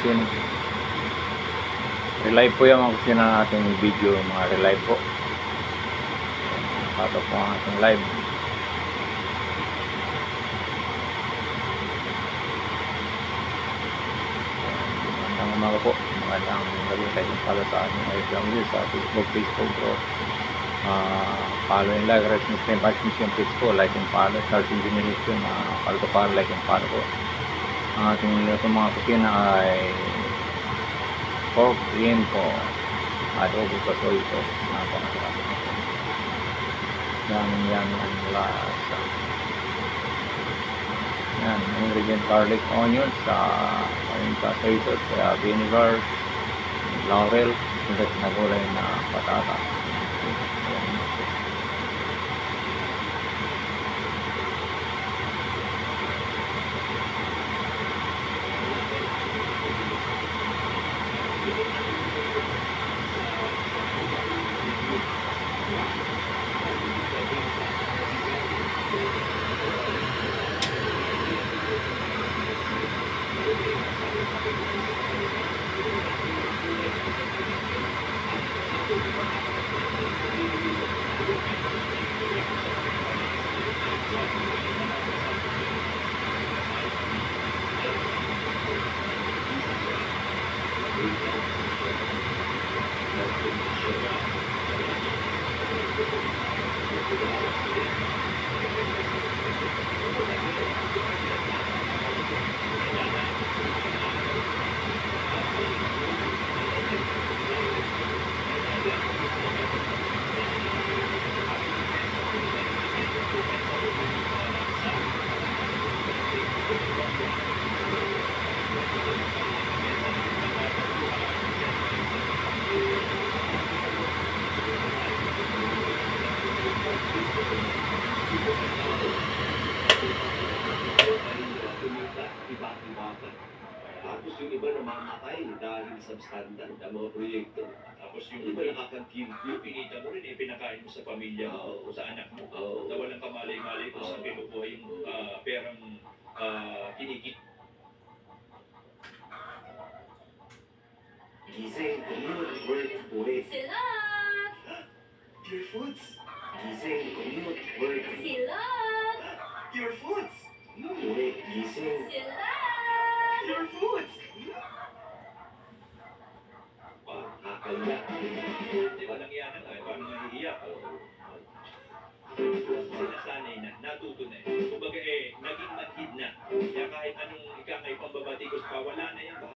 kusina. Relive po yung mga kusina nating video, mga relive po. Ito po ang ating live. Magandang umaga po. Magandang gabi kayo pala sa ating FMU sa Facebook bro. Follow and like, right, Muslim Passion page po, like and follow, start in generation, follow, like and follow po. Ang ating mga kusina ay pork rin po, adobo sa soy sauce, napakasarap. Yan ang lasa. Yan, ingredient garlic, onions, soy sauce, vinegar, laurel, sugat na gulay na patatas. Tapos yung iba namamatay dahil substandard ang mga proyekto. Tapos yung Yung iba nakakagilty. yung pinita mo rin, pinakain mo sa pamilya mo o sa anak mo. Na walang kamalay-malay kung saan kinukuha yung perang kinikit. Gising, commute, work, uwi. Silot! Pure Foods. Gising, commute, work. Silot! Pure Foods. Uwi, gising. Silot! Pure Foods. Nakakaya. Di ba lang yan na paano nahihiyak? Sinasanay na, natuto na. Kumbaga naging manhid na. Kaya kahit anong ikakay pambabatikos pa, wala na yan.